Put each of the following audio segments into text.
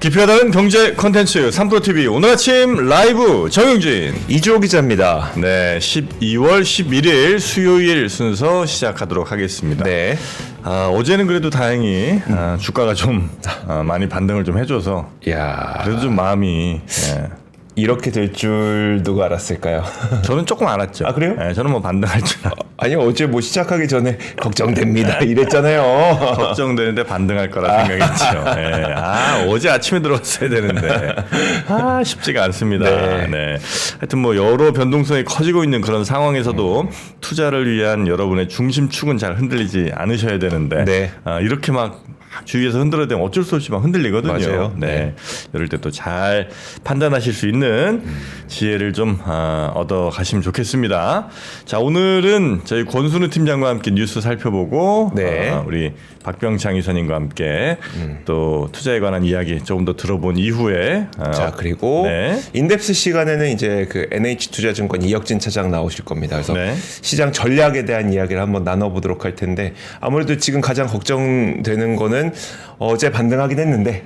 깊이가 다른 경제 콘텐츠 3프로TV 오늘 아침 라이브 정영진 이주호 기자입니다. 네, 12월 11일 수요일 순서 시작하도록 하겠습니다. 네. 어제는 그래도 다행히 주가가 좀 많이 반등을 좀 해줘서 야, 그래도 좀 마음이 이렇게 될 줄 누가 알았을까요? 저는 조금 알았죠. 아, 그래요? 네, 저는 뭐 반등할 줄 아니 어제 뭐 시작하기 전에 걱정됩니다 이랬잖아요. 걱정되는데 반등할 거라 생각했죠. 네. 어제 아침에 들어왔어야 되는데 쉽지가 않습니다. 네. 네. 하여튼 뭐 여러 변동성이 커지고 있는 그런 상황에서도 투자를 위한 여러분의 중심축은 잘 흔들리지 않으셔야 되는데 네. 이렇게 막 주위에서 흔들어야 되면 어쩔 수 없이 막 흔들리거든요. 맞아요. 네. 이럴 때 또 잘 판단하실 수 있는 지혜를 좀 얻어 가시면 좋겠습니다. 자, 오늘은 저희 권순우 팀장과 함께 뉴스 살펴보고 네. 우리 박병창 이사님과 함께 또 투자에 관한 이야기 조금 더 들어본 이후에 자, 그리고 네. 인덱스 시간에는 이제 그 NH투자증권 이혁진 차장 나오실 겁니다. 그래서 네. 시장 전략에 대한 이야기를 한번 나눠보도록 할 텐데 아무래도 지금 가장 걱정되는 거는 어제 반등하긴 했는데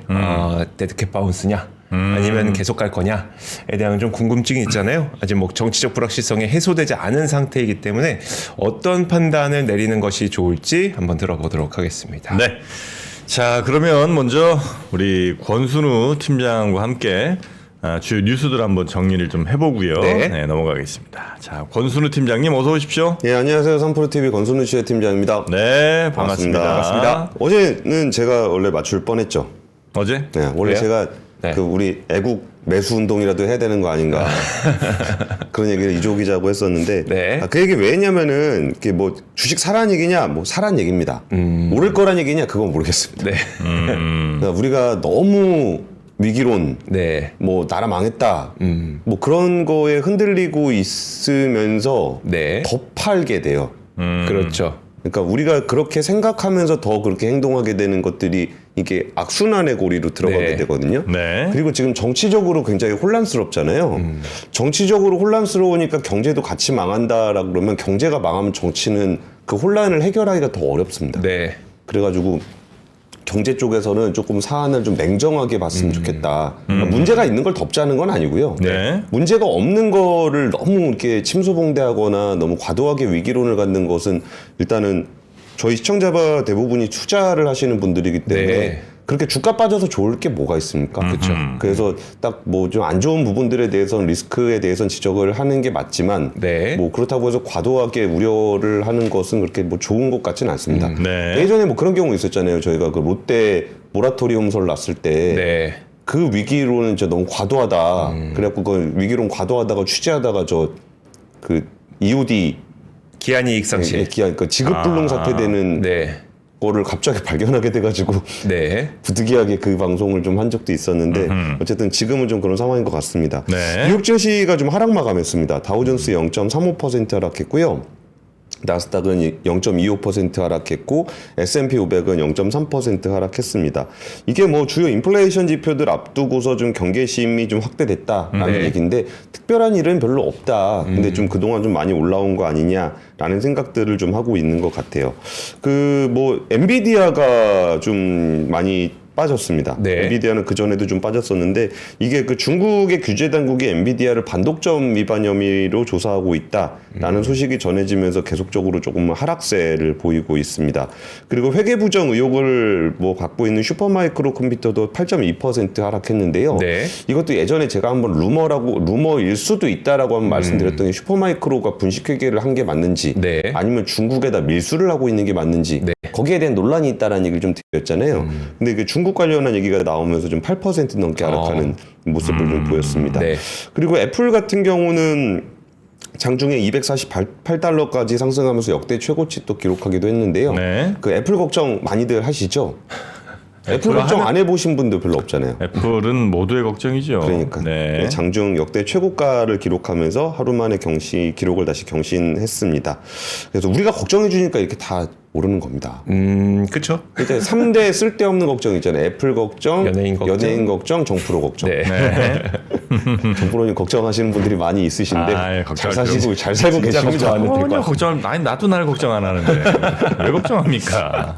데드캣 바운스냐 아니면 계속 갈 거냐에 대한 좀 궁금증이 있잖아요. 아직 뭐 정치적 불확실성이 해소되지 않은 상태이기 때문에 어떤 판단을 내리는 것이 좋을지 한번 들어보도록 하겠습니다. 네. 자, 그러면 먼저 우리 권순우 팀장과 함께 주요 뉴스들 한번 정리를 좀 해보고요. 네. 넘어가겠습니다. 자, 권순우 팀장님 어서 오십시오. 예, 안녕하세요. 3프로TV 권순우 씨의 팀장입니다. 네, 반갑습니다. 반갑습니다. 어제는 제가 원래 맞출 뻔했죠. 어제? 네, 원래 그래요? 제가 네. 그 우리 애국 매수 운동이라도 해야 되는 거 아닌가 그런 얘기를 이주호 기자하고 했었는데 네. 그 얘기 왜 했냐면은 이게 뭐 주식 사라는 얘기냐 뭐 사라는 얘기입니다. 오를 거란 얘기냐 그건 모르겠습니다. 네. 그러니까 우리가 너무 위기론 네. 뭐 나라 망했다 뭐 그런 거에 흔들리고 있으면서 네. 더 팔게 돼요. 그렇죠. 그러니까 우리가 그렇게 생각하면서 더 그렇게 행동하게 되는 것들이 이게 악순환의 고리로 들어가게 네. 되거든요. 네. 그리고 지금 정치적으로 굉장히 혼란스럽잖아요. 정치적으로 혼란스러우니까 경제도 같이 망한다라고 그러면 경제가 망하면 정치는 그 혼란을 해결하기가 더 어렵습니다. 네. 그래가지고 경제 쪽에서는 조금 사안을 좀 냉정하게 봤으면 좋겠다. 그러니까 문제가 있는 걸 덮자는 건 아니고요. 네. 문제가 없는 거를 너무 이렇게 침소봉대하거나 너무 과도하게 위기론을 갖는 것은 일단은 저희 시청자 대부분이 투자를 하시는 분들이기 때문에 네. 그렇게 주가 빠져서 좋을 게 뭐가 있습니까? 그렇죠. 그래서 딱 뭐 좀 안 좋은 부분들에 대해서는 리스크에 대해서는 지적을 하는 게 맞지만 네. 뭐 그렇다고 해서 과도하게 우려를 하는 것은 그렇게 뭐 좋은 것 같지는 않습니다. 네. 예전에 뭐 그런 경우 있었잖아요. 저희가 그 롯데 모라토리움설 났을 때 네. 그 위기론은 진짜 너무 과도하다. 그래갖고 그 위기론 과도하다가 취재하다가 저 그 EOD 기한이익 상실. 기한 그 지급불능 사태 되는 네. 거를 갑자기 발견하게 돼가지고 네. 부득이하게 그 방송을 좀 한 적도 있었는데 어쨌든 지금은 좀 그런 상황인 것 같습니다. 네. 뉴욕 증시가 좀 하락 마감했습니다. 다우존스 0.35% 하락했고요. 나스닥은 0.25% 하락했고 S&P 500은 0.3% 하락했습니다. 이게 뭐 주요 인플레이션 지표들 앞두고서 좀 경계심이 좀 확대됐다라는 네. 얘기인데 특별한 일은 별로 없다. 근데 좀 그동안 좀 많이 올라온 거 아니냐라는 생각들을 좀 하고 있는 것 같아요. 그 뭐 엔비디아가 좀 많이 빠졌습니다. 네. 엔비디아는 그 전에도 좀 빠졌었는데 이게 그 중국의 규제 당국이 엔비디아를 반독점 위반 혐의로 조사하고 있다라는 소식이 전해지면서 계속적으로 조금 하락세를 보이고 있습니다. 그리고 회계 부정 의혹을 뭐 갖고 있는 슈퍼마이크로 컴퓨터도 8.2% 하락했는데요. 네. 이것도 예전에 제가 한번 루머일 수도 있다라고 한번 말씀드렸더니 슈퍼마이크로가 분식 회계를 한 게 맞는지 네. 아니면 중국에다 밀수를 하고 있는 게 맞는지 네. 거기에 대한 논란이 있다라는 얘기를 좀 드렸잖아요. 근데 그 중국 관련한 얘기가 나오면서 좀 8% 넘게 하락하는 모습을 좀 보였습니다. 네. 그리고 애플 같은 경우는 장중에 248달러까지 상승하면서 역대 최고치 또 기록하기도 했는데요. 네. 그 애플 걱정 많이들 하시죠? 애플 걱정 안 해보신 분들 별로 없잖아요. 애플은 모두의 걱정이죠. 그러니까 네. 장중 역대 최고가를 기록하면서 하루 만에 기록을 다시 경신했습니다. 그래서 우리가 걱정해 주니까 이렇게 다 오르는 겁니다. 그렇죠. 이제 3대 쓸데없는 걱정 있잖아요. 애플 걱정, 연예인 걱정. 정프로 걱정. 네. 네. 정프로님 걱정하시는 분들이 많이 있으신데 잘 사시고 잘 살고 계시면 전혀 걱정. 아니 나도 날 걱정 안 하는데 왜 걱정합니까?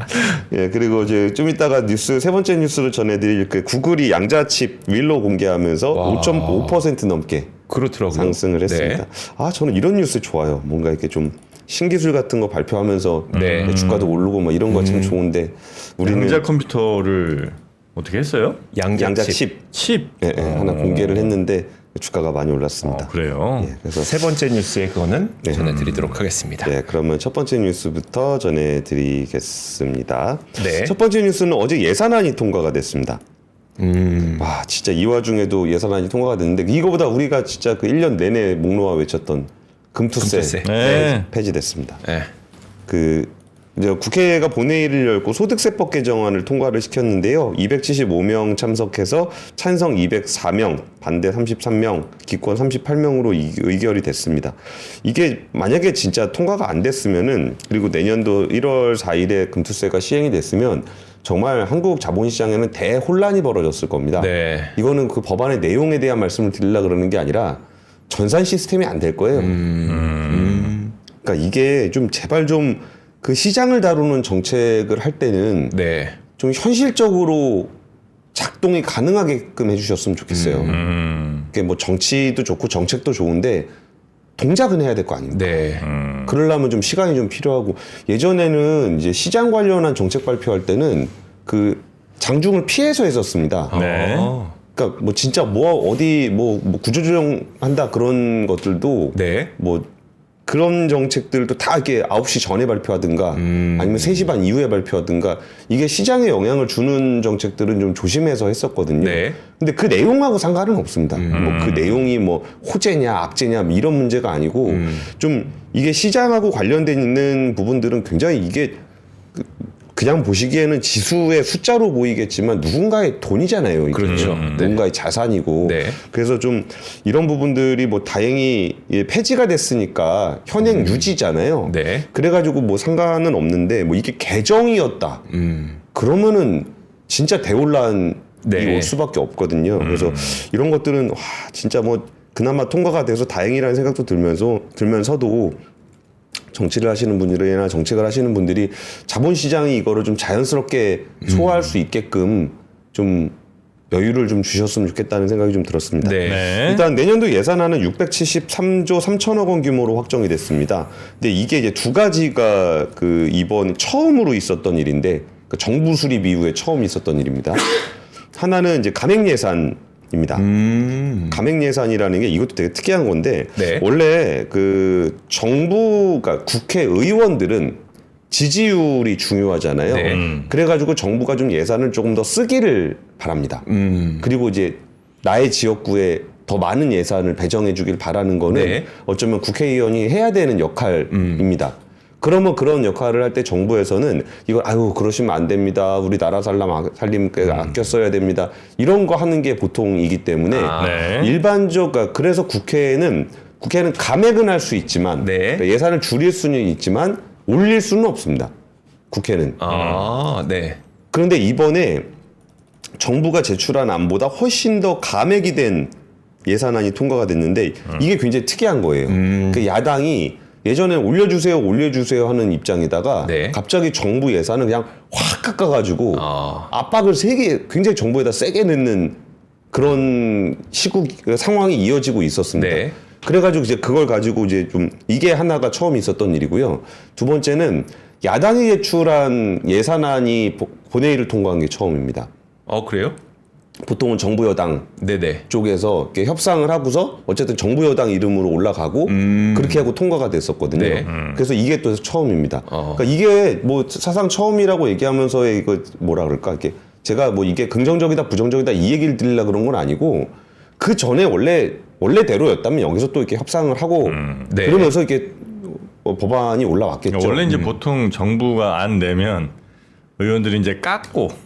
예, 그리고 이제 좀 이따가 뉴스 세 번째 뉴스를 전해드릴 그 구글이 양자칩 윌로 공개하면서 5.5% 넘게 그렇더라고요. 상승을 했습니다. 네. 아 저는 이런 뉴스 좋아요. 뭔가 이렇게 좀 신기술 같은 거 발표하면서 네. 주가도 오르고 뭐 이런 거 참 좋은데 우리는 양자 컴퓨터를 어떻게 했어요? 양자칩 칩. 예, 예, 하나 공개를 했는데 주가가 많이 올랐습니다. 그래요. 예, 그래서 세 번째 뉴스에 그거는 전해드리도록 하겠습니다. 네, 그러면 첫 번째 뉴스부터 전해드리겠습니다. 네. 첫 번째 뉴스는 어제 예산안이 통과가 됐습니다. 와, 진짜 이 와중에도 예산안이 통과가 됐는데 이거보다 우리가 진짜 그 1년 내내 목놓아 외쳤던 금투세, 금투세. 네. 폐지됐습니다. 네. 그 이제 국회가 본회의를 열고 소득세법 개정안을 통과를 시켰는데요. 275명 참석해서 찬성 204명, 반대 33명, 기권 38명으로 의결이 됐습니다. 이게 만약에 진짜 통과가 안 됐으면은 그리고 내년도 1월 4일에 금투세가 시행이 됐으면 정말 한국 자본시장에는 대혼란이 벌어졌을 겁니다. 네. 이거는 그 법안의 내용에 대한 말씀을 드리려고 그러는 게 아니라 전산 시스템이 안 될 거예요. 그러니까 이게 좀 제발 좀 그 시장을 다루는 정책을 할 때는 네. 좀 현실적으로 작동이 가능하게끔 해주셨으면 좋겠어요. 그게 뭐 정치도 좋고 정책도 좋은데 동작은 해야 될 거 아닙니까? 네. 그러려면 좀 시간이 좀 필요하고 예전에는 이제 시장 관련한 정책 발표할 때는 그 장중을 피해서 했었습니다. 네. 그러니까 뭐 진짜 뭐 어디 뭐 구조조정 한다 그런 것들도 네. 뭐 그런 정책들도 다 이렇게 9시 전에 발표하든가 아니면 3시 반 이후에 발표하든가 이게 시장에 영향을 주는 정책들은 좀 조심해서 했었거든요. 네. 근데 그 내용하고 상관은 없습니다. 뭐 그 내용이 뭐 호재냐 악재냐 뭐 이런 문제가 아니고 좀 이게 시장하고 관련돼 있는 부분들은 굉장히 이게 그냥 보시기에는 지수의 숫자로 보이겠지만 누군가의 돈이잖아요. 이게. 그렇죠. 누군가의 자산이고. 네. 그래서 좀 이런 부분들이 뭐 다행히 폐지가 됐으니까 현행 유지잖아요. 네. 그래가지고 뭐 상관은 없는데 뭐 이게 개정이었다. 그러면은 진짜 대혼란이 네. 올 수밖에 없거든요. 그래서 이런 것들은 와 진짜 뭐 그나마 통과가 돼서 다행이라는 생각도 들면서도 정치를 하시는 분들이나 정책을 하시는 분들이 자본시장이 이거를 좀 자연스럽게 소화할 수 있게끔 좀 여유를 좀 주셨으면 좋겠다는 생각이 좀 들었습니다. 네. 네. 일단 내년도 예산안은 673조 3천억 원 규모로 확정이 됐습니다. 근데 이게 이제 두 가지가 그 이번 처음으로 있었던 일인데 그 정부 수립 이후에 처음 있었던 일입니다. 하나는 이제 감액 예산입니다. 감액 예산이라는 게 이것도 되게 특이한 건데 네. 원래 그 정부가 국회의원들은 지지율이 중요하잖아요. 네. 그래가지고 정부가 좀 예산을 조금 더 쓰기를 바랍니다. 그리고 이제 나의 지역구에 더 많은 예산을 배정해주길 바라는 거는 네. 어쩌면 국회의원이 해야 되는 역할입니다. 그러면 그런 역할을 할 때 정부에서는 이걸 아유 그러시면 안 됩니다. 우리 나라 살림 아껴 써야 됩니다. 이런 거 하는 게 보통이기 때문에 네. 그래서 국회는 감액은 할 수 있지만 네. 그러니까 예산을 줄일 수는 있지만 올릴 수는 없습니다. 국회는. 네. 그런데 이번에 정부가 제출한 안보다 훨씬 더 감액이 된 예산안이 통과가 됐는데 이게 굉장히 특이한 거예요. 그 야당이 예전에 올려주세요 하는 입장에다가 네. 갑자기 정부 예산을 그냥 확 깎아가지고 압박을 굉장히 정부에다 세게 넣는 그런 상황이 이어지고 있었습니다. 네. 그래가지고 이제 그걸 가지고 이제 좀 이게 하나가 처음 있었던 일이고요. 두 번째는 야당이 제출한 예산안이 본회의를 통과한 게 처음입니다. 그래요? 보통은 정부 여당 네네. 쪽에서 이렇게 협상을 하고서 어쨌든 정부 여당 이름으로 올라가고 그렇게 하고 통과가 됐었거든요. 네. 그래서 이게 또 처음입니다. 그러니까 이게 뭐 사상 처음이라고 얘기하면서의 이거 뭐라 그럴까 이렇게 제가 뭐 이게 긍정적이다 부정적이다 이 얘기를 드리려고 그런 건 아니고 그 전에 원래대로였다면 여기서 또 이렇게 협상을 하고 네. 그러면서 이렇게 법안이 올라왔겠죠. 원래 이제 보통 정부가 안 내면 의원들이 이제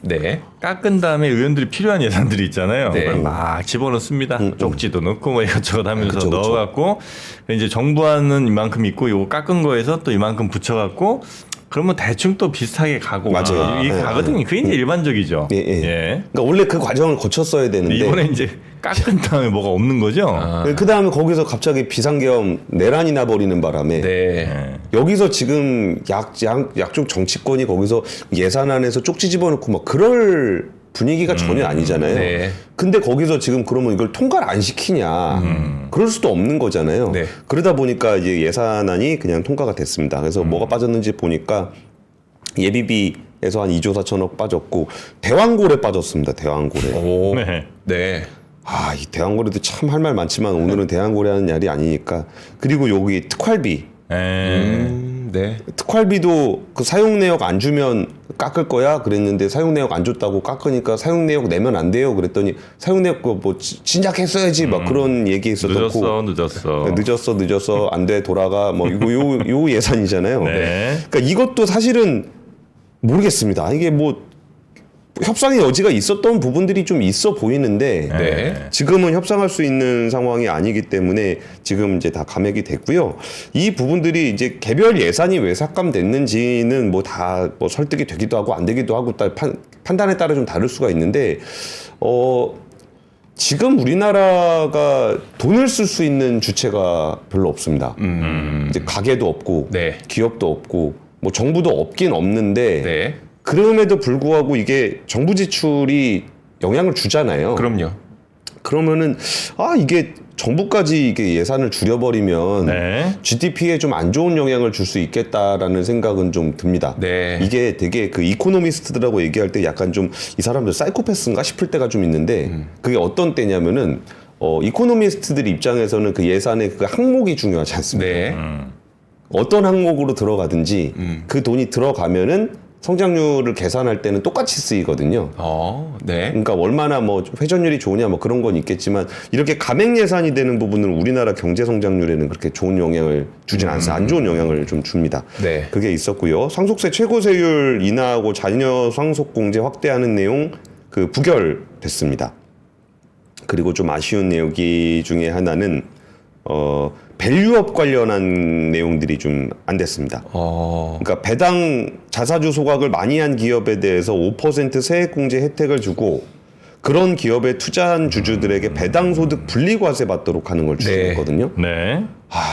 네. 깎은 다음에 의원들이 필요한 예산들이 있잖아요. 네. 그걸 막 집어넣습니다. 쪽지도 넣고 뭐 이것저것 하면서 그쵸. 넣어갖고 이제 정부안은 이만큼 있고 요거 깎은 거에서 또 이만큼 붙여갖고 그러면 대충 또 비슷하게 가고 맞아요. 이게 네, 가거든요. 그게 이제 일반적이죠. 예. 예. 그러니까 원래 그 과정을 거쳤어야 되는데 이번에 이제 깎은 다음에 뭐가 없는 거죠? 그 다음에 거기서 갑자기 비상계엄 내란이 나버리는 바람에 네. 여기서 지금 약쪽 정치권이 거기서 예산안에서 쪽지 집어넣고 막 그럴 분위기가 전혀 아니잖아요. 네. 근데 거기서 지금 그러면 이걸 통과를 안 시키냐. 그럴 수도 없는 거잖아요. 네. 그러다 보니까 이제 예산안이 그냥 통과가 됐습니다. 그래서 뭐가 빠졌는지 보니까 예비비에서 한 2조 4천억 빠졌고 대왕고래 빠졌습니다. 대왕고래. 오. 네. 네. 아, 이 대왕고래도 참 할 말 많지만 오늘은 대왕고래 하는 날이 아니니까. 그리고 여기 특활비. 네. 특활비도 그 사용 내역 안 주면 깎을 거야 그랬는데 사용 내역 안 줬다고 깎으니까 사용 내역 내면 안 돼요 그랬더니 사용 내역 뭐 진작했어야지 막 그런 얘기 있었고 늦었어 안 돼 돌아가 뭐 이거 요 예산이잖아요. 네. 그러니까 이것도 사실은 모르겠습니다. 이게 뭐 협상의 여지가 있었던 부분들이 좀 있어 보이는데 네. 지금은 협상할 수 있는 상황이 아니기 때문에 지금 이제 다 감액이 됐고요. 이 부분들이 이제 개별 예산이 왜 삭감됐는지는 뭐 다 뭐 설득이 되기도 하고 안 되기도 하고 판단에 따라 좀 다를 수가 있는데 지금 우리나라가 돈을 쓸 수 있는 주체가 별로 없습니다. 이제 가게도 없고 네. 기업도 없고 뭐 정부도 없긴 없는데 네. 그럼에도 불구하고 이게 정부 지출이 영향을 주잖아요. 그럼요. 그러면은 이게 정부까지 이게 예산을 줄여버리면 네. GDP에 좀 안 좋은 영향을 줄 수 있겠다라는 생각은 좀 듭니다. 네. 이게 되게 그 이코노미스트들하고 얘기할 때 약간 좀 이 사람들 사이코패스인가 싶을 때가 좀 있는데 그게 어떤 때냐면은 이코노미스트들 입장에서는 그 예산의 그 항목이 중요하지 않습니까? 네. 어떤 항목으로 들어가든지 그 돈이 들어가면은 성장률을 계산할 때는 똑같이 쓰이거든요. 네. 그러니까 얼마나 뭐 회전율이 좋으냐 뭐 그런 건 있겠지만 이렇게 감액 예산이 되는 부분은 우리나라 경제 성장률에는 그렇게 좋은 영향을 주진 않습니다. 안 좋은 영향을 좀 줍니다. 네. 그게 있었고요. 상속세 최고세율 인하하고 자녀 상속공제 확대하는 내용 그 부결됐습니다. 그리고 좀 아쉬운 내용이 중에 하나는 밸류업 관련한 내용들이 좀 안 됐습니다. 그러니까 배당 자사주 소각을 많이 한 기업에 대해서 5% 세액공제 혜택을 주고 그런 기업에 투자한 주주들에게 배당 소득 분리과세 받도록 하는 걸 추진했거든요. 네.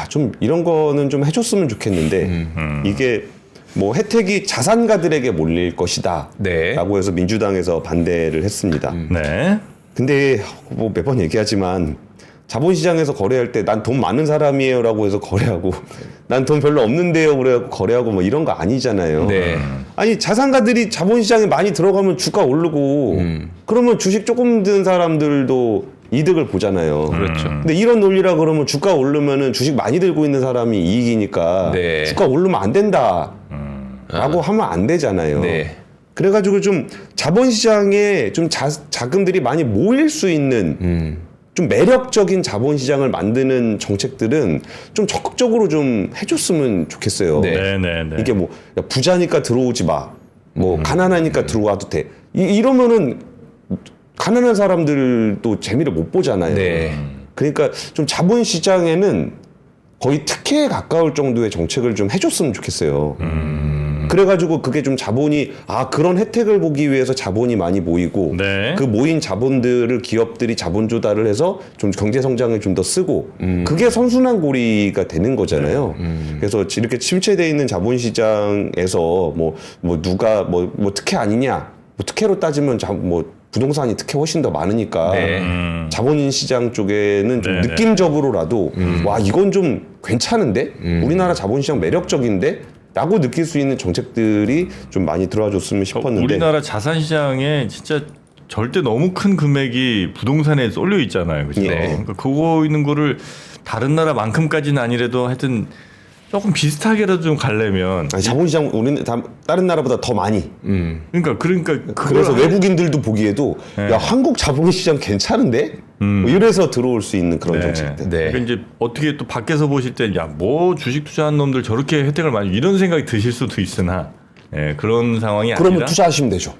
좀 이런 거는 좀 해줬으면 좋겠는데 이게 뭐 혜택이 자산가들에게 몰릴 것이다. 네. 라고 해서 민주당에서 반대를 했습니다. 네. 근데 뭐 매번 얘기하지만 자본시장에서 거래할 때 난 돈 많은 사람이에요라고 해서 거래하고 난 돈 별로 없는데요 그래갖고 거래하고 뭐 이런 거 아니잖아요. 네. 아니 자산가들이 자본시장에 많이 들어가면 주가 오르고 그러면 주식 조금 든 사람들도 이득을 보잖아요. 그렇죠. 근데 이런 논리라 그러면 주가 오르면은 주식 많이 들고 있는 사람이 이익이니까 네. 주가 오르면 안 된다. 라고 하면 안 되잖아요. 네. 그래가지고 좀 자본시장에 좀 자금들이 많이 모일 수 있는 좀 매력적인 자본시장을 만드는 정책들은 좀 적극적으로 좀 해줬으면 좋겠어요. 네. 네. 이게 뭐 야, 부자니까 들어오지 마. 뭐 가난하니까 들어와도 돼. 이러면은 가난한 사람들도 재미를 못 보잖아요. 네. 그러니까 좀 자본시장에는 거의 특혜에 가까울 정도의 정책을 좀 해줬으면 좋겠어요. 그래가지고 그게 좀 자본이 그런 혜택을 보기 위해서 자본이 많이 모이고 네. 그 모인 자본들을 기업들이 자본 조달을 해서 좀 경제 성장을 좀 더 쓰고 그게 선순환 고리가 되는 거잖아요. 그래서 이렇게 침체돼 있는 자본시장에서 뭐 누가 뭐 특혜 아니냐? 뭐 특혜로 따지면 부동산이 특혜 훨씬 더 많으니까 네. 자본 시장 쪽에는 좀 네네. 느낌적으로라도 와 이건 좀 괜찮은데 우리나라 자본시장 매력적인데 라고 느낄 수 있는 정책들이 좀 많이 들어와줬으면 싶었는데 우리나라 자산 시장에 진짜 절대 너무 큰 금액이 부동산에 쏠려 있잖아요. 그렇죠? 네. 그러니까 그거 있는 거를 다른 나라만큼까지는 아니래도 하여튼 조금 비슷하게라도 좀 가려면 자본시장 우리는 다른 나라보다 더 많이 그러니까 그래서 외국인들도 보기에도 네. 야 한국 자본시장 괜찮은데 뭐 이래서 들어올 수 있는 그런 정책들. 네. 그러니까 이제 어떻게 또 밖에서 보실 때 야 뭐 주식 투자한 놈들 저렇게 혜택을 많이 이런 생각이 드실 수도 있으나 그런 상황이 그러면 아니라 투자하시면 되죠.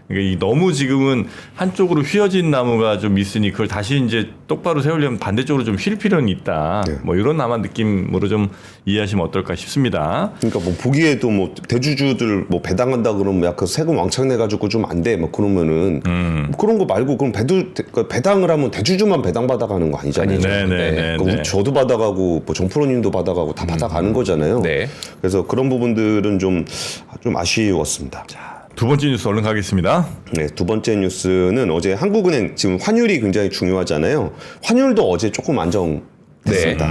그러니까 이 너무 지금은 한쪽으로 휘어진 나무가 좀 있으니 그걸 다시 이제 똑바로 세우려면 반대쪽으로 좀 휠 필요는 있다. 네. 뭐 이런 아마 느낌으로 좀 이해하시면 어떨까 싶습니다. 그러니까 뭐 보기에도 뭐 대주주들 뭐 배당한다 그러면 약간 세금 왕창 내가지고 좀 안 돼. 뭐 그러면은 뭐 그런 거 말고 그럼 배당을 하면 대주주만 배당 받아가는 거 아니잖아요. 네네네. 그러니까 저도 받아가고 뭐 정프로님도 받아가고 다 받아가는 거잖아요. 네. 그래서 그런 부분들은 좀 아쉬웠습니다. 두 번째 뉴스 얼른 가겠습니다. 네, 두 번째 뉴스는 어제 한국은행 지금 환율이 굉장히 중요하잖아요. 환율도 어제 조금 안정됐습니다.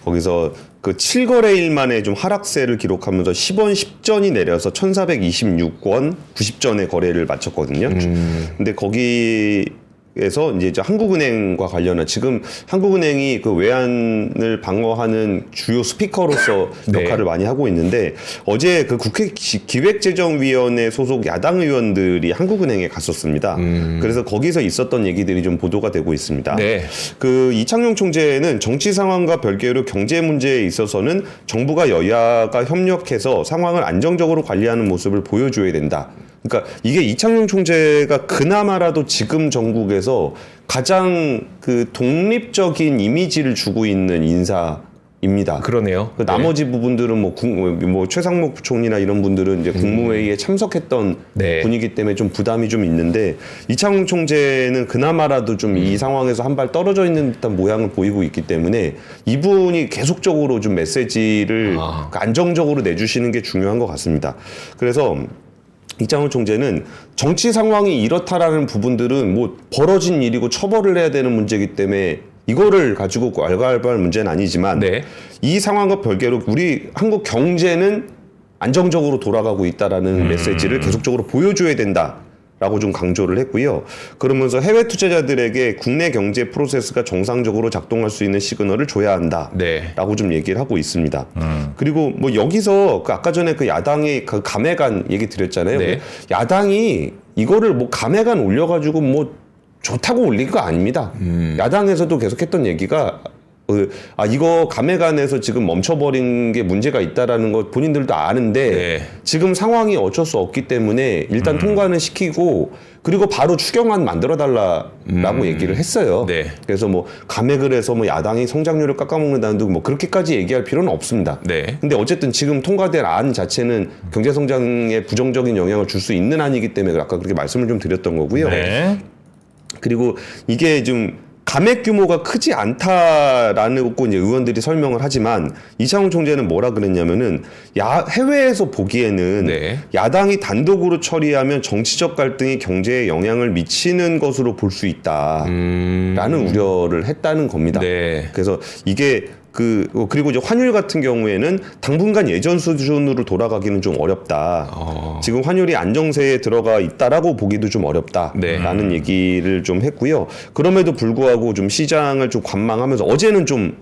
거기서 그 7거래일 만에 좀 하락세를 기록하면서 10원 10전이 내려서 1,426원 90전에 거래를 마쳤거든요. 근데 거기에서 이제 한국은행과 관련한 지금 한국은행이 그 외환을 방어하는 주요 스피커로서 네. 역할을 많이 하고 있는데 어제 그 국회 기획재정위원회 소속 야당 의원들이 한국은행에 갔었습니다. 그래서 거기서 있었던 얘기들이 좀 보도가 되고 있습니다. 네. 그 이창용 총재는 정치 상황과 별개로 경제 문제에 있어서는 정부가 여야가 협력해서 상황을 안정적으로 관리하는 모습을 보여줘야 된다. 그러니까 이게 이창용 총재가 그나마라도 지금 정국에서 가장 그 독립적인 이미지를 주고 있는 인사입니다. 그러네요. 그 나머지 부분들은 뭐 최상목 부총리나 이런 분들은 이제 국무회의에 참석했던 네. 분이기 때문에 좀 부담이 좀 있는데 이창용 총재는 그나마라도 좀 이 상황에서 한 발 떨어져 있는 듯한 모양을 보이고 있기 때문에 이분이 계속적으로 좀 메시지를 안정적으로 내주시는 게 중요한 것 같습니다. 그래서 이창용 총재는 정치 상황이 이렇다라는 부분들은 뭐 벌어진 일이고 처벌을 해야 되는 문제이기 때문에 이거를 가지고 왈가왈부할 문제는 아니지만 네. 이 상황과 별개로 우리 한국 경제는 안정적으로 돌아가고 있다라는 메시지를 계속적으로 보여줘야 된다라고 좀 강조를 했고요. 그러면서 해외 투자자들에게 국내 경제 프로세스가 정상적으로 작동할 수 있는 시그널을 줘야 한다. 네. 라고 좀 얘기를 하고 있습니다. 그리고 뭐 여기서 그 아까 전에 그 야당의 그 감액안 얘기 드렸잖아요. 네. 야당이 이거를 뭐 감액안 올려가지고 뭐 좋다고 올린 거 아닙니다. 야당에서도 계속했던 얘기가 이거 감액안에서 지금 멈춰버린 게 문제가 있다라는 거 본인들도 아는데 네. 지금 상황이 어쩔 수 없기 때문에 일단 통과는 시키고 그리고 바로 추경안 만들어달라라고 얘기를 했어요. 네. 그래서 뭐 감액을 해서 뭐 야당이 성장률을 깎아먹는다는 둥 뭐 그렇게까지 얘기할 필요는 없습니다. 네. 근데 어쨌든 지금 통과된 안 자체는 경제 성장에 부정적인 영향을 줄 수 있는 안이기 때문에 아까 그렇게 말씀을 좀 드렸던 거고요. 네. 그리고 이게 좀 감액 규모가 크지 않다라는 거 이제 의원들이 설명을 하지만 이창용 총재는 뭐라 그랬냐면은 해외에서 보기에는 네. 야당이 단독으로 처리하면 정치적 갈등이 경제에 영향을 미치는 것으로 볼 수 있다라는 우려를 했다는 겁니다. 네. 그래서 이게 그리고 이제 환율 같은 경우에는 당분간 예전 수준으로 돌아가기는 좀 어렵다. 지금 환율이 안정세에 들어가 있다라고 보기도 좀 어렵다라는 얘기를 좀 했고요. 그럼에도 불구하고 좀 시장을 좀 관망하면서 어제는 좀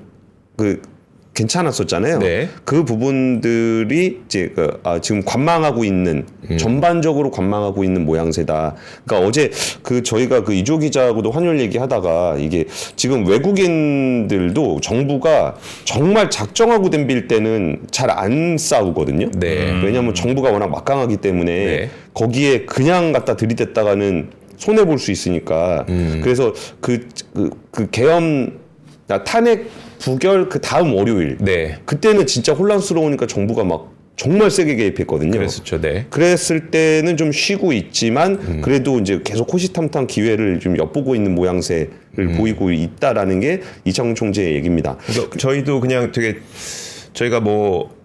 괜찮았었잖아요. 네. 그 부분들이 이제 지금 관망하고 있는 전반적으로 관망하고 있는 모양새다. 그러니까 어제 저희가 이조 기자하고도 환율 얘기하다가 이게 지금 외국인들도 정부가 정말 작정하고 덤빌 때는 잘 안 싸우거든요. 네. 왜냐하면 정부가 워낙 막강하기 때문에 네. 거기에 그냥 갖다 들이댔다가는 손해 볼 수 있으니까. 그래서 그 계엄 탄핵 부결 그 다음 월요일 네. 그때는 진짜 혼란스러우니까 정부가 막 정말 세게 개입했거든요. 그랬었죠. 네. 그랬을 때는 좀 쉬고 있지만 그래도 이제 계속 호시탐탐 기회를 좀 엿보고 있는 모양새를 보이고 있다라는 게 이창용 총재의 얘기입니다. 그래서 저희도 그냥 되게 저희가 뭐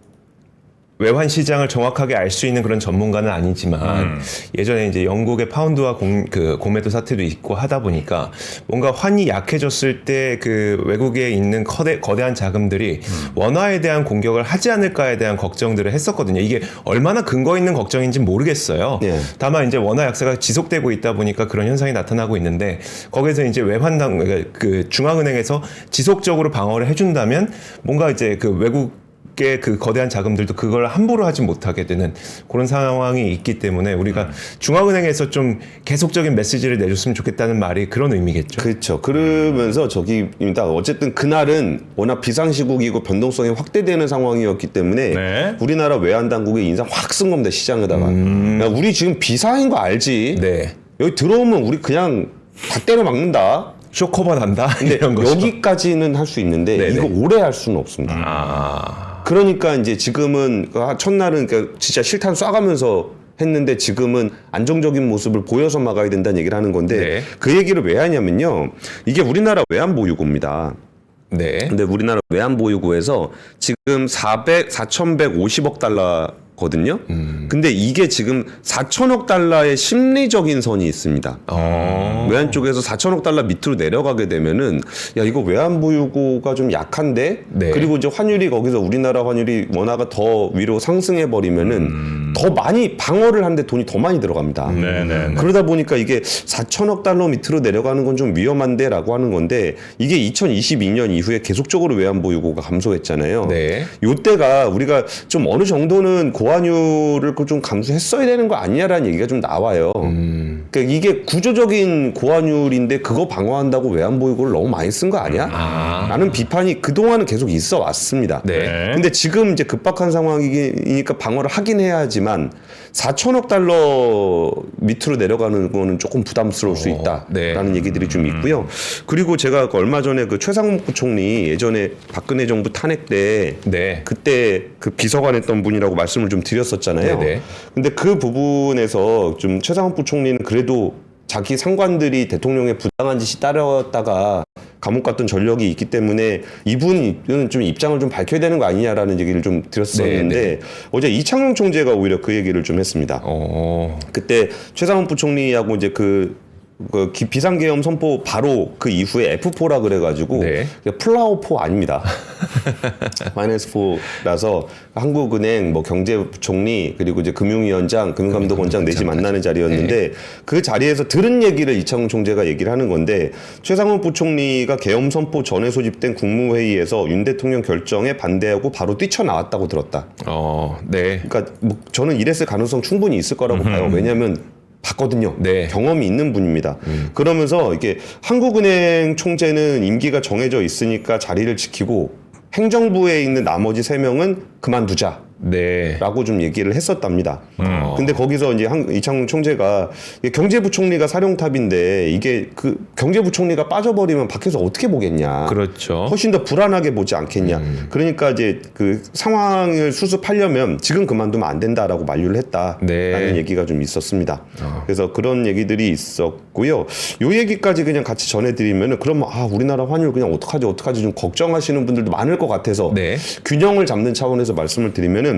외환 시장을 정확하게 알 수 있는 그런 전문가는 아니지만 예전에 이제 영국의 파운드와 공매도 사태도 있고 하다 보니까 뭔가 환이 약해졌을 때 그 외국에 있는 거대한 자금들이 원화에 대한 공격을 하지 않을까에 대한 걱정들을 했었거든요. 이게 얼마나 근거 있는 걱정인지 모르겠어요. 네. 다만 이제 원화 약세가 지속되고 있다 보니까 그런 현상이 나타나고 있는데 거기서 이제 외환당 그 중앙은행에서 지속적으로 방어를 해준다면 뭔가 이제 그 외국 그 거대한 자금들도 그걸 함부로 하지 못하게 되는 그런 상황이 있기 때문에 우리가 중앙은행에서 좀 계속적인 메시지를 내줬으면 좋겠다는 말이 그런 의미겠죠. 그렇죠. 그러면서 저기입니다. 어쨌든 그날은 워낙 비상시국이고 변동성이 확대되는 상황이었기 때문에 네. 우리나라 외환 당국이 인상 확 쓴 겁니다. 시장에다가. 야, 우리 지금 비상인 거 알지? 네. 여기 들어오면 우리 그냥 다 때려 막는다. 쇼커버 난다. 근데 이런 거죠. 여기까지는 할 수 있는데 네네. 이거 오래 할 수는 없습니다. 그러니까 이제 지금은 첫날은 그러니까 진짜 실탄 쏴가면서 했는데 지금은 안정적인 모습을 보여서 막아야 된다는 얘기를 하는 건데 네. 그 얘기를 왜 하냐면요. 이게 우리나라 외환보유고입니다. 네. 근데 우리나라 외환보유고에서 지금 4,150억 달러거든요. 근데 이게 지금 4천억 달러의 심리적인 선이 있습니다. 외환 쪽에서 4천억 달러 밑으로 내려가게 되면은 야 이거 외환 보유고가 좀 약한데 네. 그리고 이제 환율이 거기서 우리나라 환율이 원화가 더 위로 상승해 버리면은 더 많이 방어를 하는데 돈이 더 많이 들어갑니다. 네네. 그러다 보니까 이게 4천억 달러 밑으로 내려가는 건 좀 위험한데라고 하는 건데 이게 2022년 이후에 계속적으로 외환 보유고가 감소했잖아요. 네. 요때가 우리가 좀 어느 정도는 고환율을 좀 감소했어야 되는 거 아니냐라는 얘기가 좀 나와요. 그러니까 이게 구조적인 고환율인데 그거 방어한다고 외환보유고를 너무 많이 쓴 거 아니야? 라는 비판이 그동안은 계속 있어 왔습니다. 네. 근데 지금 이제 급박한 상황이니까 방어를 하긴 해야지만 4천억 달러 밑으로 내려가는 거는 조금 부담스러울 수 있다라는 네. 얘기들이 좀 있고요. 그리고 제가 얼마 전에 그 최상목 부총리 예전에 박근혜 정부 탄핵 때 네. 그때 그 비서관 했던 분이라고 말씀을 좀 드렸었잖아요. 네네. 근데 그 부분에서 좀 최상목 부총리는 그래도 자기 상관들이 대통령의 부당한 짓이 따랐다가 감옥 갔던 전력이 있기 때문에 이분은 좀 입장을 좀 밝혀야 되는 거 아니냐라는 얘기를 좀 드렸었는데 네네. 어제 이창용 총재가 오히려 그 얘기를 좀 했습니다. 그때 최상목 부총리하고 이제 비상계엄 선포 바로 그 이후에 F4라 그래가지고 네. 플라워4 아닙니다. 마이너스4라서 한국은행 뭐 경제부총리 그리고 이제 금융위원장 금융감독원장 넷이 만나는 자리였는데 그 자리에서 들은 얘기를 이창용 총재가 얘기를 하는 건데 최상목 부총리가 계엄 선포 전에 소집된 국무회의에서 윤 대통령 결정에 반대하고 바로 뛰쳐나왔다고 들었다. 네. 그러니까 뭐 저는 이랬을 가능성 충분히 있을 거라고 봐요. 왜냐하면 봤거든요. 네. 경험이 있는 분입니다. 그러면서 이게 한국은행 총재는 임기가 정해져 있으니까 자리를 지키고 행정부에 있는 나머지 3명은 그만두자. 네. 라고 좀 얘기를 했었답니다. 근데 거기서 이제 이창용 총재가 경제부총리가 사령탑인데 이게 그 경제부총리가 빠져버리면 밖에서 어떻게 보겠냐. 그렇죠. 훨씬 더 불안하게 보지 않겠냐. 그러니까 이제 그 상황을 수습하려면 지금 그만두면 안 된다라고 만류를 했다라는 네. 얘기가 좀 있었습니다. 그래서 그런 얘기들이 있었고요. 요 얘기까지 그냥 같이 전해드리면은 그러면 우리나라 환율 그냥 어떡하지 좀 걱정하시는 분들도 많을 것 같아서 네. 균형을 잡는 차원에서 말씀을 드리면은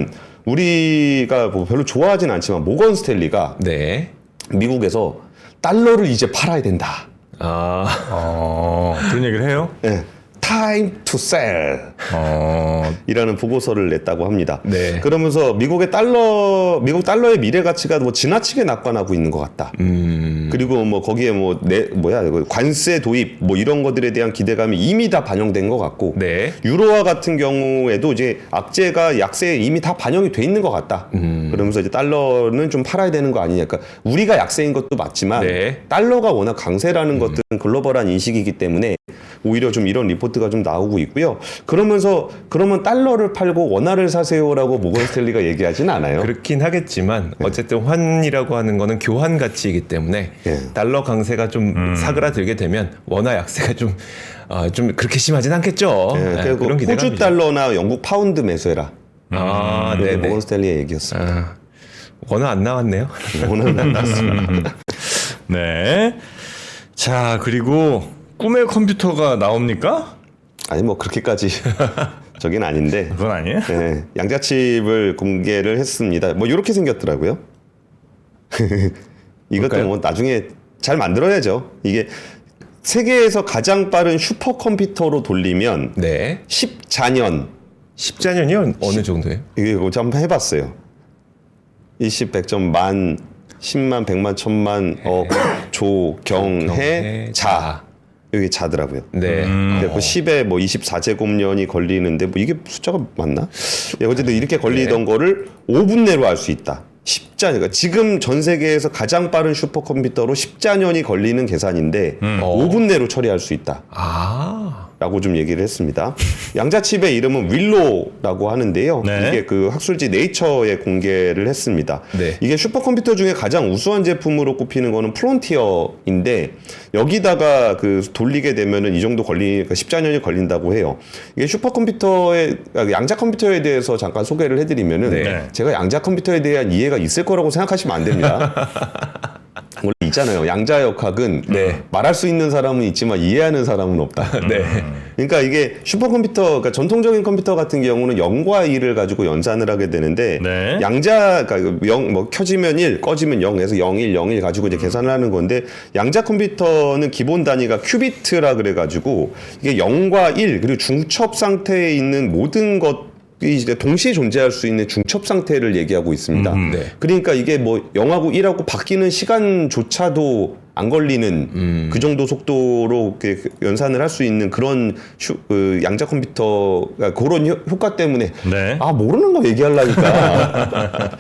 우리가 뭐 별로 좋아하진 않지만 모건 스탠리가 네. 미국에서 달러를 이제 팔아야 된다. 그런 얘기를 해요? 네. Time to sell 이라는 보고서를 냈다고 합니다. 네. 그러면서 미국 달러의 미래 가치가 뭐 지나치게 낙관하고 있는 것 같다. 그리고 뭐 거기에 관세 도입 뭐 이런 것들에 대한 기대감이 이미 다 반영된 것 같고 네. 유로화 같은 경우에도 이제 악재가 약세에 이미 다 반영이 돼 있는 것 같다. 그러면서 이제 달러는 좀 팔아야 되는 거 아니냐. 그러니까 우리가 약세인 것도 맞지만 네. 달러가 워낙 강세라는 것들은 글로벌한 인식이기 때문에 오히려 좀 이런 리포트가 좀 나오고 있고요. 그러면 달러를 팔고 원화를 사세요라고 모건 스탠리가 얘기하진 않아요. 그렇긴 하겠지만 어쨌든 환이라고 하는 거는 교환 가치이기 때문에 예. 달러 강세가 좀 사그라들게 되면 원화 약세가 좀 그렇게 심하진 않겠죠. 예, 네, 그리고 그런 호주 기대감이죠. 달러나 영국 파운드 매수해라. 네. 이런 모건 스탠리의 얘기였습니다. 원화 안 나왔네요. 오늘 만났습니다. 네. 자, 그리고 꿈의 컴퓨터가 나옵니까? 아니 뭐 그렇게까지 저긴 아닌데. 그건 아니에요? 네, 양자칩을 공개를 했습니다. 뭐 이렇게 생겼더라고요. 이것도 볼까요? 뭐 나중에 잘 만들어야죠. 이게 세계에서 가장 빠른 슈퍼컴퓨터로 돌리면 네. 14년 14년이요? 어느 정도예요? 이게 뭐 한번 해봤어요. 20, 100점, 만, 10만, 100만, 1000만, 억, 조, 경, 해, 자. 여기 자더라고요. 네. 근데 그 10에 뭐 24제곱년이 걸리는데 뭐 이게 숫자가 맞나? 예, 어쨌든 이렇게 걸리던 거를 5분 내로 할 수 있다. 10자녀가 지금 전 세계에서 가장 빠른 슈퍼컴퓨터로 10자년이 걸리는 계산인데 5분 내로 처리할 수 있다. 아. 라고 좀 얘기를 했습니다. 양자칩의 이름은 윌로라고 하는데요. 네. 이게 그 학술지 네이처에 공개를 했습니다. 네. 이게 슈퍼컴퓨터 중에 가장 우수한 제품으로 꼽히는 거는 프론티어인데 여기다가 그 돌리게 되면은 이 정도 그러니까 14년이 걸린다고 해요. 이게 슈퍼컴퓨터의 양자 컴퓨터에 대해서 잠깐 소개를 해드리면은 네. 제가 양자 컴퓨터에 대한 이해가 있을 거라고 생각하시면 안 됩니다. 원래 있잖아요. 양자역학은 말할 수 있는 사람은 있지만 이해하는 사람은 없다. 네. 그러니까 이게 슈퍼컴퓨터, 그러니까 전통적인 컴퓨터 같은 경우는 0과 1을 가지고 연산을 하게 되는데 네. 양자, 그러니까 0, 뭐 켜지면 1, 꺼지면 0에서 0, 1, 0, 1 가지고 이제 계산을 하는 건데 양자 컴퓨터는 기본 단위가 큐비트라 그래가지고 이게 0과 1 그리고 중첩 상태에 있는 모든 것 이제 동시에 존재할 수 있는 중첩 상태를 얘기하고 있습니다. 네. 그러니까 이게 뭐 0하고 1하고 바뀌는 시간조차도 안 걸리는 그 정도 속도로 이렇게 연산을 할 수 있는 그런 그 양자 컴퓨터가 그런 효과 때문에 네. 아 모르는 거 얘기하려니까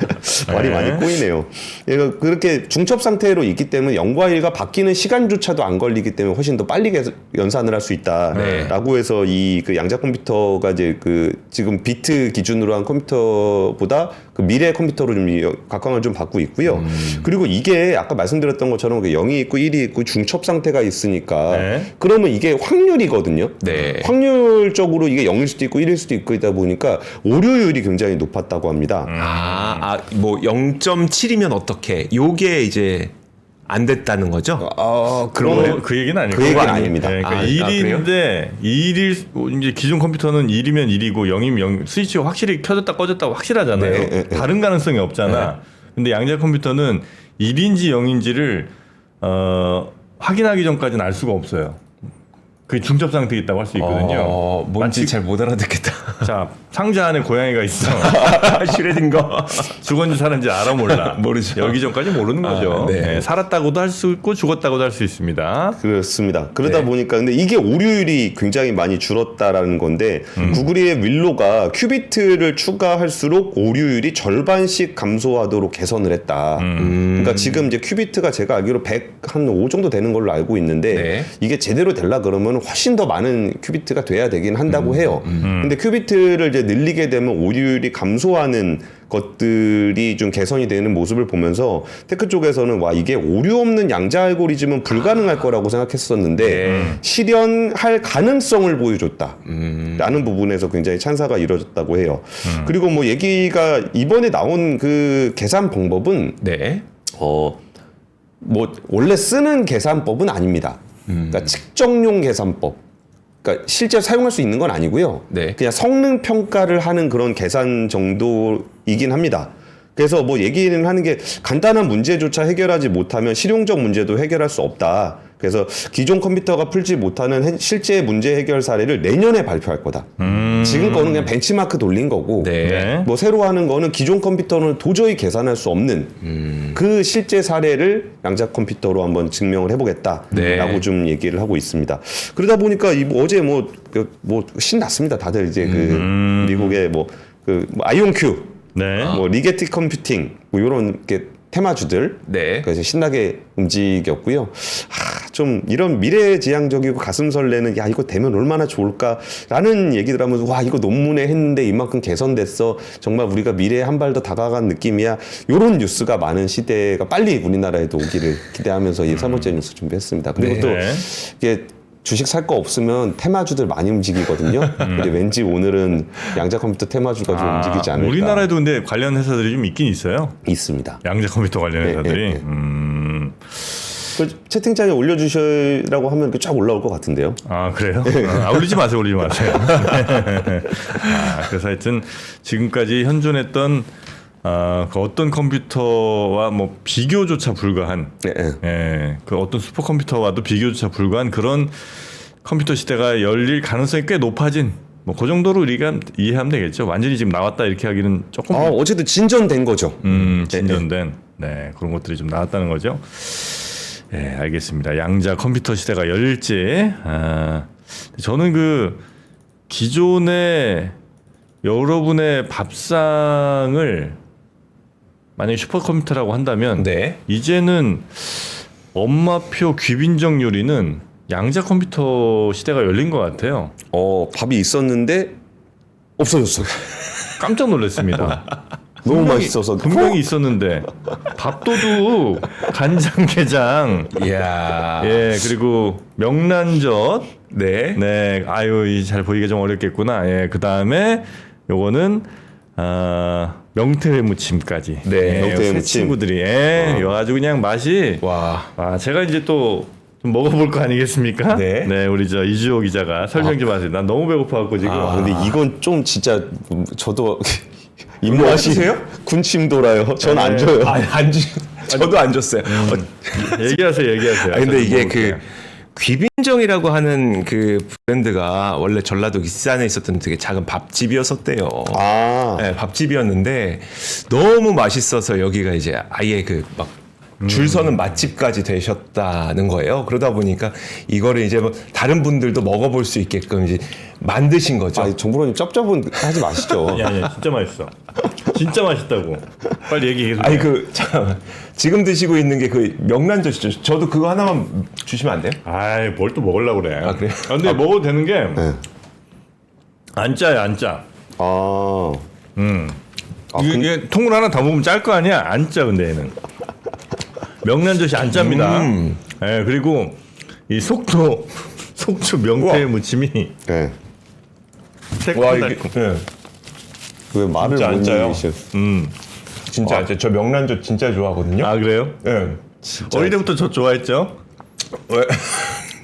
말이 많이 꼬이네요. 그러니까 그렇게 중첩 상태로 있기 때문에 0과 1과 바뀌는 시간조차도 안 걸리기 때문에 훨씬 더 빨리 연산을 할 수 있다라고 해서 이 그 양자 컴퓨터가 이제 그 지금 비트 기준으로 한 컴퓨터보다 그 미래 컴퓨터로 좀 각광을 좀 받고 있고요. 그리고 이게 아까 말씀드렸던 것처럼 0이 있고 1이 있고 중첩 상태가 있으니까 네. 그러면 이게 확률이거든요. 네. 확률적으로 이게 0일 수도 있고 1일 수도 있고 있다 보니까 오류율이 굉장히 높았다고 합니다. 뭐 0.7이면 어떻게? 요게 이제 안 됐다는 거죠? 그런 그 얘기는 아니고 그 얘기는 아닙니다. 네, 그러니까 아, 1인데 1일 이제 기존 컴퓨터는 1이면 1이고 0이면 0 스위치가 확실히 켜졌다 꺼졌다 확실하잖아요. 네. 다른 가능성이 없잖아. 근데 양자 컴퓨터는 1인지 0인지를 확인하기 전까지는 알 수가 없어요. 그게 중첩 상태에 있다고 할 수 있거든요. 뭔지 잘 못 알아듣겠다. 자, 상자 안에 고양이가 있어. 슈레딩거. 죽었는지 살았는지 알아 몰라. 모르죠. 열기 전까지 모르는 거죠. 네. 네, 살았다고도 할 수 있고 죽었다고도 할 수 있습니다. 그렇습니다. 그러다 보니까 근데 이게 오류율이 굉장히 많이 줄었다라는 건데 구글의 윌로가 큐비트를 추가할수록 오류율이 절반씩 감소하도록 개선을 했다. 그러니까 지금 이제 큐비트가 제가 알기로 105 정도 되는 걸로 알고 있는데 네. 이게 제대로 되려 그러면 훨씬 더 많은 큐비트가 돼야 되긴 한다고 해요. 근데 큐비트를 이제 늘리게 되면 오류율이 감소하는 것들이 좀 개선이 되는 모습을 보면서 테크 쪽에서는 와 이게 오류 없는 양자 알고리즘은 불가능할 거라고 생각했었는데 실현할 가능성을 보여줬다 라는 부분에서 굉장히 찬사가 이루어졌다고 해요. 그리고 뭐 얘기가 이번에 나온 그 계산 방법은 네. 뭐 원래 쓰는 계산법은 아닙니다. 그러니까 측정용 계산법. 그러니까 실제 사용할 수 있는 건 아니고요. 네. 그냥 성능 평가를 하는 그런 계산 정도이긴 합니다. 그래서 뭐 얘기는 하는 게 간단한 문제조차 해결하지 못하면 실용적 문제도 해결할 수 없다. 그래서 기존 컴퓨터가 풀지 못하는 실제 문제 해결 사례를 내년에 발표할 거다. 지금 거는 그냥 벤치마크 돌린 거고 네. 뭐 새로 하는 거는 기존 컴퓨터는 도저히 계산할 수 없는 그 실제 사례를 양자 컴퓨터로 한번 증명을 해보겠다라고 네. 좀 얘기를 하고 있습니다. 그러다 보니까 어제 뭐 신났습니다. 다들 이제 그 미국의 뭐 아이온큐, 네. 뭐 리게티 컴퓨팅 뭐 이런 게 테마주들 네. 그래서 신나게 움직였고요. 좀 이런 미래지향적이고 가슴 설레는 야 이거 되면 얼마나 좋을까라는 얘기들 하면서 와 이거 논문에 했는데 이만큼 개선됐어 정말 우리가 미래에 한 발 더 다가간 느낌이야 이런 뉴스가 많은 시대가 빨리 우리나라에도 오기를 기대하면서 이 3번째 뉴스 준비했습니다. 그리고 네. 또 이게 주식 살 거 없으면 테마주들 많이 움직이거든요. 근데 왠지 오늘은 양자 컴퓨터 테마주가 좀 움직이지 않을까. 우리나라에도 근데 관련 회사들이 좀 있긴 있어요. 있습니다. 양자 컴퓨터 관련 회사들이. 네. 그 채팅창에 올려주시라고 하면 이렇게 쫙 올라올 것 같은데요. 아 그래요? 올리지 마세요, 올리지 마세요. 그래서 하여튼 지금까지 현존했던 그 어떤 컴퓨터와 뭐 비교조차 불가한, 그 어떤 슈퍼컴퓨터와도 비교조차 불가한 그런 컴퓨터 시대가 열릴 가능성이 꽤 높아진. 뭐 그 정도로 우리가 이해하면 되겠죠. 완전히 지금 나왔다 이렇게 하기는 조금. 어쨌든 진전된 거죠. 진전된 그런 것들이 좀 나왔다는 거죠. 네, 알겠습니다. 양자 컴퓨터 시대가 열릴지. 저는 그 기존의 여러분의 밥상을 만약에 슈퍼컴퓨터라고 한다면 네. 이제는 엄마표 귀빈정 요리는 양자 컴퓨터 시대가 열린 것 같아요. 밥이 있었는데 없어졌어. 깜짝 놀랐습니다. 너무 맛있어서 분명히 있었는데 밥도둑, 간장게장, 이야. 예 그리고 명란젓, 네. 네 아유 잘 보이기 좀 어렵겠구나. 예 그 다음에 요거는 명태회 무침까지. 네, 예, 명태회 새 무침. 친구들이 이거 아주 그냥 맛이 와. 제가 이제 또 좀 먹어볼 거 아니겠습니까? 네. 우리 저 이주호 기자가 설명 좀 하세요. 난 너무 배고파갖고 지금. 근데 이건 좀 진짜 저도 이거 입맛이 드세요? 군침 돌아요. 전 안 줘요. 저도 안 줬어요. 얘기하세요. 근데 이게 먹을게요. 귀빈정이라고 하는 그 브랜드가 원래 전라도 익산에 있었던 되게 작은 밥집이었었대요. 네, 밥집이었는데 너무 맛있어서 여기가 이제 아예 그 막 줄 서는 맛집까지 되셨다는 거예요. 그러다 보니까 이거를 이제 뭐 다른 분들도 먹어볼 수 있게끔 이제 만드신 거죠. 정부로님 짭짭은 하지 마시죠. 야, 진짜 맛있어. 진짜 맛있다고. 빨리 얘기해. 아니 잠깐만. 지금 드시고 있는 게 그 명란젓이죠. 저도 그거 하나만 주시면 안 돼요? 뭘 또 먹으려고 그래. 그래요? 근데 먹어도 되는 게 안 짜요, 안 짜. 이게 통을 하나 다 먹으면 짤 거 아니야? 안 짜, 근데 얘는. 명란젓이 안 짭니다. 예, 그리고 이 속초 명태 무침이 네. 와 이게 새콤달콤. 왜 말을 진짜 안 못 짜요? 이기셔? 진짜 안 짜요. 저 명란젓 진짜 좋아하거든요. 그래요? 네. 어릴 때부터 저 좋아했죠? 왜?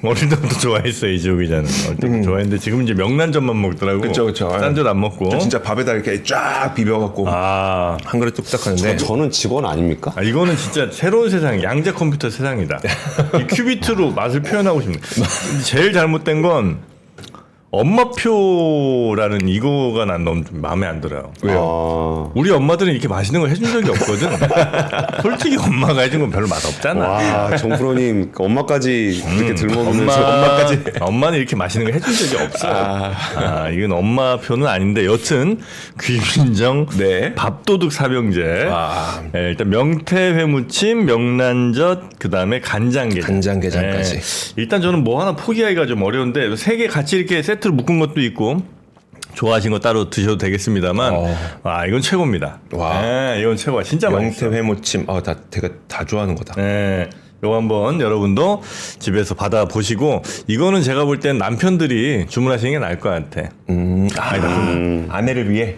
어릴 때부터 좋아했어요, 이주호 기자는. 어릴 때부터 좋아했는데 지금 이제 명란젓만 먹더라고. 그쵸. 딴젓 안 먹고. 저 진짜 밥에다 이렇게 쫙 비벼갖고 한 그릇 뚝딱 하는데. 저는 직원 아닙니까? 이거는 진짜 새로운 세상, 양자 컴퓨터 세상이다. 이 큐비트로 맛을 표현하고 싶네. 제일 잘못된 건 엄마표라는 이거가 난 너무 좀 마음에 안 들어요. 왜요? 우리 엄마들은 이렇게 맛있는 걸 해준 적이 없거든. 솔직히 엄마가 해준 건 별로 맛 없잖아. 정프로님 엄마까지 이렇게 들먹으면서 엄마는 이렇게 맛있는 거 해준 적이 없어. 이건 엄마표는 아닌데 여튼 귀빈정 네. 밥도둑 삼형제. 일단 명태회 무침, 명란젓, 그 다음에 간장게장까지. 일단 저는 뭐 하나 포기하기가 좀 어려운데 세 개 같이 이렇게 세트로 묶은 것도 있고. 좋아하신 거 따로 드셔도 되겠습니다만, 이건 최고입니다. 이건 최고야. 진짜 맛있어. 명태 회무침, 다 좋아하는 거다. 요거 한번 여러분도 집에서 받아 보시고, 이거는 제가 볼 땐 남편들이 주문하시는 게 나을 것 같아. 아내를 위해.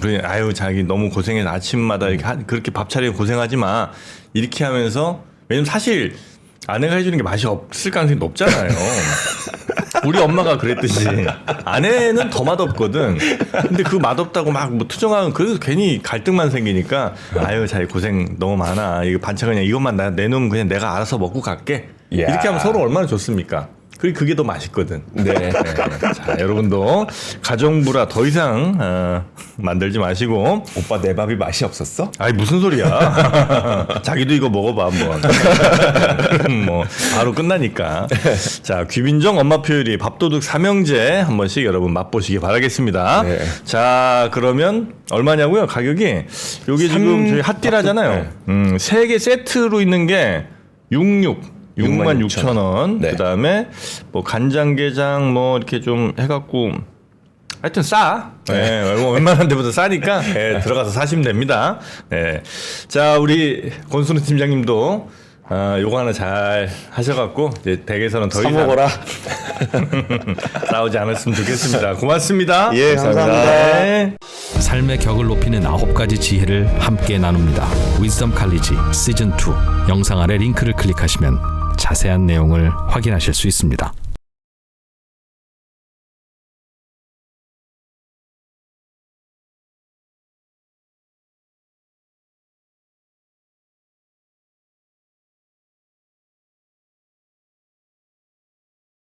그래. 자기 너무 고생해서 아침마다 이렇게 그렇게 밥 차리고 고생하지 마. 이렇게 하면서, 왜냐면 사실 아내가 해주는 게 맛이 없을 가능성이 높잖아요. 우리 엄마가 그랬듯이 아내는 더 맛없거든. 근데 그 맛없다고 막 뭐 투정하면 그래서 괜히 갈등만 생기니까 자기 고생 너무 많아. 이거 반찬 그냥 이것만 내놓으면 그냥 내가 알아서 먹고 갈게. 이야. 이렇게 하면 서로 얼마나 좋습니까? 그리고 그게 더 맛있거든. 네. 자, 여러분도 가정부라 더 이상 만들지 마시고. 오빠 내 밥이 맛이 없었어? 무슨 소리야. 자기도 이거 먹어봐 한번. 뭐 바로 끝나니까. 자, 귀빈정 엄마표 요리 밥도둑 삼형제 한 번씩 여러분 맛보시기 바라겠습니다. 네. 자, 그러면 얼마냐고요? 가격이 요게 지금 저희 핫딜하잖아요. 3개 세트로 있는 게 66,000원. 네. 그다음에 뭐 간장게장 뭐 이렇게 좀 해갖고 하여튼 싸. 웬만한 데보다 싸니까 들어가서 사시면 됩니다. 자, 우리 권순우 팀장님도 요거 하나 잘 하셔갖고 이제 댁에서는 더 이상 먹어라. 싸우지 않았으면 좋겠습니다. 고맙습니다. 감사합니다. 삶의 격을 높이는 9가지 지혜를 함께 나눕니다. 위즈덤 칼리지 시즌 2 영상 아래 링크를 클릭하시면 자세한 내용을 확인하실 수 있습니다.